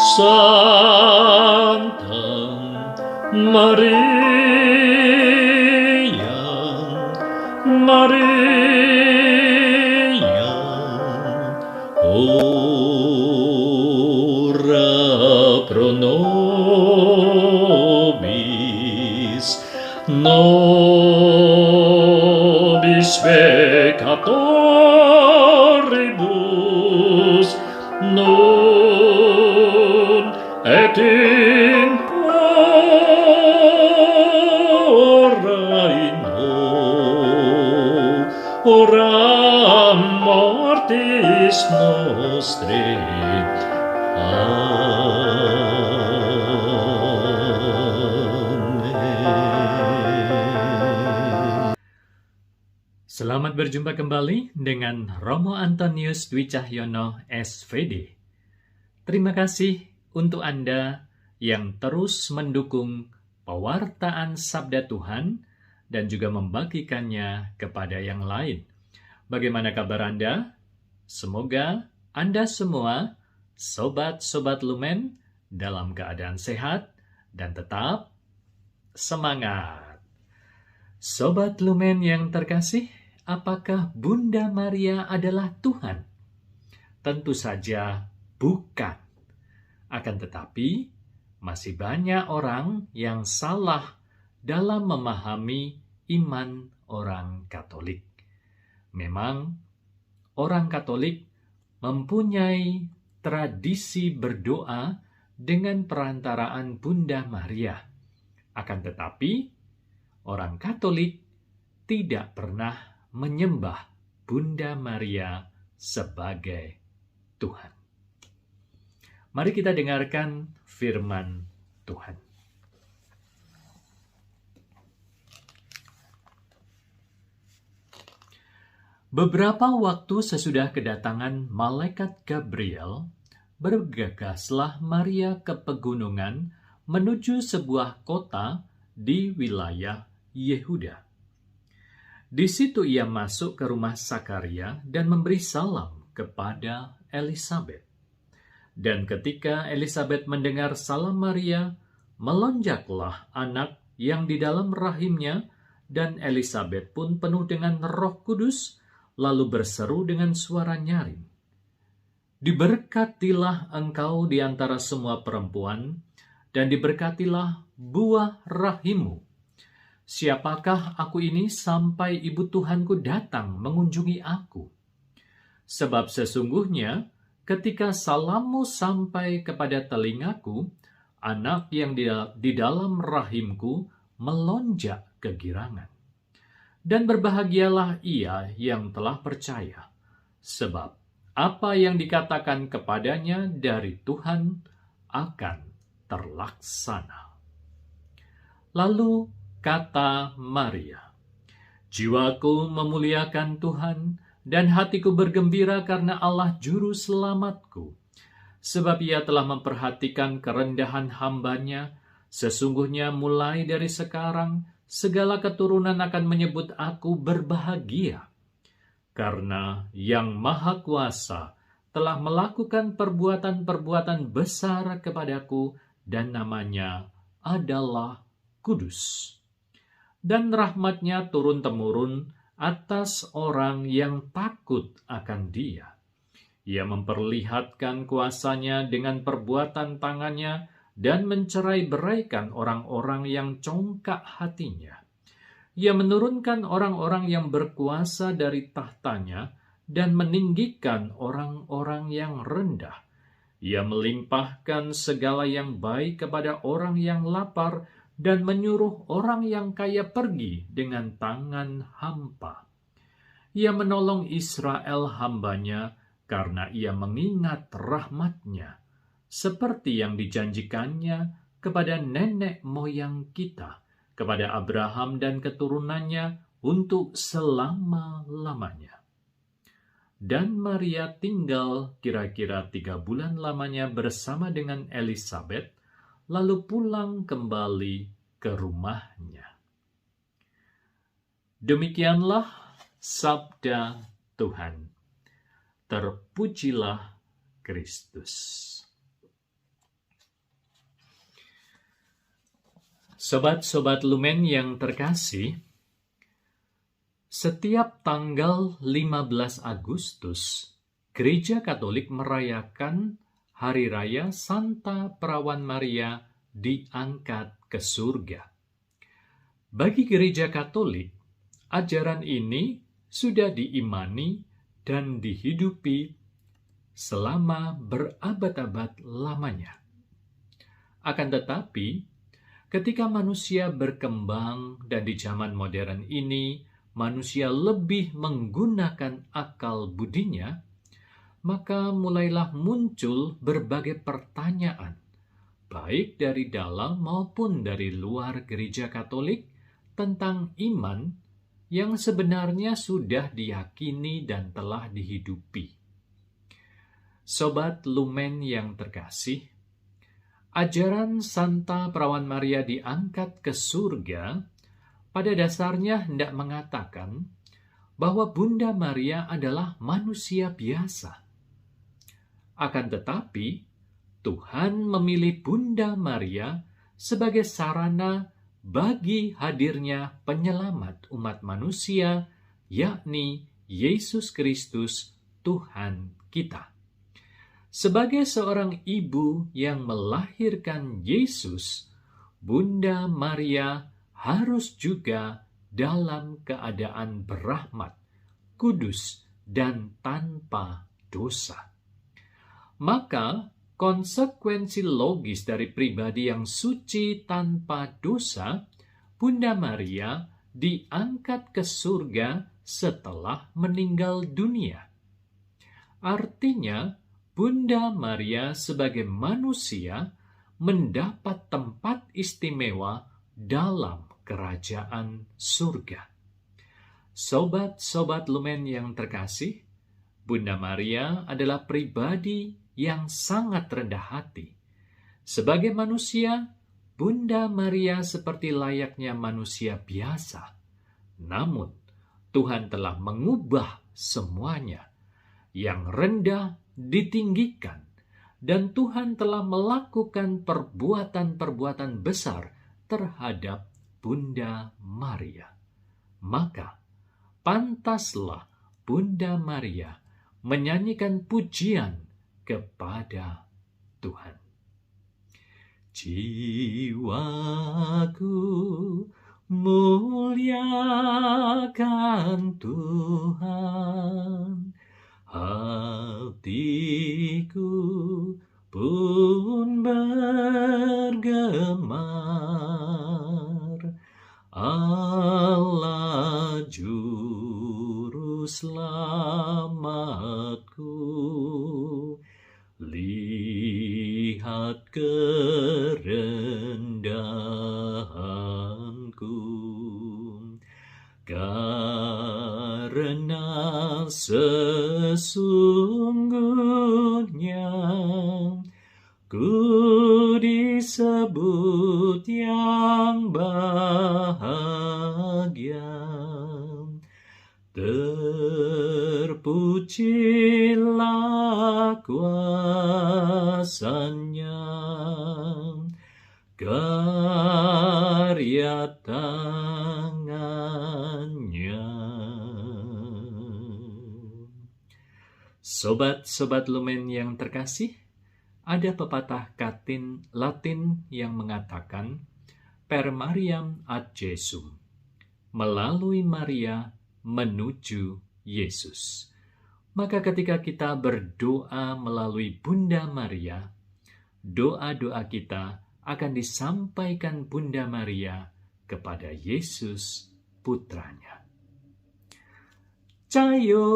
Santa Maria, Maria, ora pro nobis, nobis peccatoribus, nun et in hora mortis nostri. Amen. Selamat berjumpa kembali dengan Romo Antonius Dwi Cahyono, SVD. Terima kasih untuk Anda yang terus mendukung pewartaan Sabda Tuhan dan juga membagikannya kepada yang lain. Bagaimana kabar Anda? Semoga Anda semua, sobat-sobat Lumen, dalam keadaan sehat dan tetap semangat. Sobat Lumen yang terkasih, apakah Bunda Maria adalah Tuhan? Tentu saja bukan. Akan tetapi, masih banyak orang yang salah dalam memahami iman orang Katolik. Memang, orang Katolik mempunyai tradisi berdoa dengan perantaraan Bunda Maria. Akan tetapi, orang Katolik tidak pernah menyembah Bunda Maria sebagai Tuhan. Mari kita dengarkan firman Tuhan. Beberapa waktu sesudah kedatangan malaikat Gabriel, bergegaslah Maria ke pegunungan menuju sebuah kota di wilayah Yehuda. Di situ ia masuk ke rumah Sakaria dan memberi salam kepada Elisabet. Dan ketika Elisabet mendengar salam Maria, melonjaklah anak yang di dalam rahimnya, dan Elisabet pun penuh dengan Roh Kudus, lalu berseru dengan suara nyaring, "Diberkatilah engkau di antara semua perempuan, dan diberkatilah buah rahimmu. Siapakah aku ini sampai ibu Tuhanku datang mengunjungi aku? Sebab sesungguhnya ketika salammu sampai kepada telingaku, anak yang di dalam rahimku melonjak kegirangan. Dan berbahagialah ia yang telah percaya, sebab apa yang dikatakan kepadanya dari Tuhan akan terlaksana." Lalu kata Maria, "Jiwaku memuliakan Tuhan, dan hatiku bergembira karena Allah Juru Selamatku. Sebab ia telah memperhatikan kerendahan hamba-Nya. Sesungguhnya mulai dari sekarang, segala keturunan akan menyebut aku berbahagia. Karena Yang Maha Kuasa telah melakukan perbuatan-perbuatan besar kepadaku, dan namanya adalah Kudus. Dan rahmat-Nya turun-temurun atas orang yang takut akan Dia. Ia memperlihatkan kuasa-Nya dengan perbuatan tangan-Nya dan mencerai-beraikan orang-orang yang congkak hatinya. Ia menurunkan orang-orang yang berkuasa dari tahtanya dan meninggikan orang-orang yang rendah. Ia melimpahkan segala yang baik kepada orang yang lapar dan menyuruh orang yang kaya pergi dengan tangan hampa. Ia menolong Israel hamba-Nya karena ia mengingat rahmat-Nya, seperti yang dijanjikannya kepada nenek moyang kita, kepada Abraham dan keturunannya untuk selama-lamanya." Dan Maria tinggal kira-kira 3 bulan lamanya bersama dengan Elisabet, lalu pulang kembali ke rumahnya. Demikianlah sabda Tuhan. Terpujilah Kristus. Sobat-sobat Lumen yang terkasih, setiap tanggal 15 Agustus, Gereja Katolik merayakan Hari Raya Santa Perawan Maria diangkat ke surga. Bagi Gereja Katolik, ajaran ini sudah diimani dan dihidupi selama berabad-abad lamanya. Akan tetapi, ketika manusia berkembang dan di zaman modern ini, manusia lebih menggunakan akal budinya, maka mulailah muncul berbagai pertanyaan, baik dari dalam maupun dari luar Gereja Katolik, tentang iman yang sebenarnya sudah diyakini dan telah dihidupi. Sobat Lumen yang terkasih, ajaran Santa Perawan Maria diangkat ke surga pada dasarnya hendak mengatakan bahwa Bunda Maria adalah manusia biasa. Akan tetapi, Tuhan memilih Bunda Maria sebagai sarana bagi hadirnya penyelamat umat manusia, yakni Yesus Kristus, Tuhan kita. Sebagai seorang ibu yang melahirkan Yesus, Bunda Maria harus juga dalam keadaan berahmat, kudus, dan tanpa dosa. Maka, konsekuensi logis dari pribadi yang suci tanpa dosa, Bunda Maria diangkat ke surga setelah meninggal dunia. Artinya, Bunda Maria sebagai manusia mendapat tempat istimewa dalam kerajaan surga. Sobat-sobat Lumen yang terkasih, Bunda Maria adalah pribadi yang sangat rendah hati. Sebagai manusia, Bunda Maria seperti layaknya manusia biasa. Namun, Tuhan telah mengubah semuanya. Yang rendah ditinggikan, dan Tuhan telah melakukan perbuatan-perbuatan besar terhadap Bunda Maria. Maka, pantaslah Bunda Maria menyanyikan pujian kepada Tuhan. Jiwaku muliakan Tuhan, hatiku pun bergemar. Allah juru selamatku, lihat kerendahanku, karena sesungguhnya ku disebut yang bahagia. Terpujilah kuasa-Nya, karya tangan-Nya. Sobat-sobat Lumen yang terkasih, ada pepatah Latin yang mengatakan, per Mariam ad Jesum, melalui Maria menuju Yesus. Maka ketika kita berdoa melalui Bunda Maria, doa-doa kita akan disampaikan Bunda Maria kepada Yesus Putranya. Cayo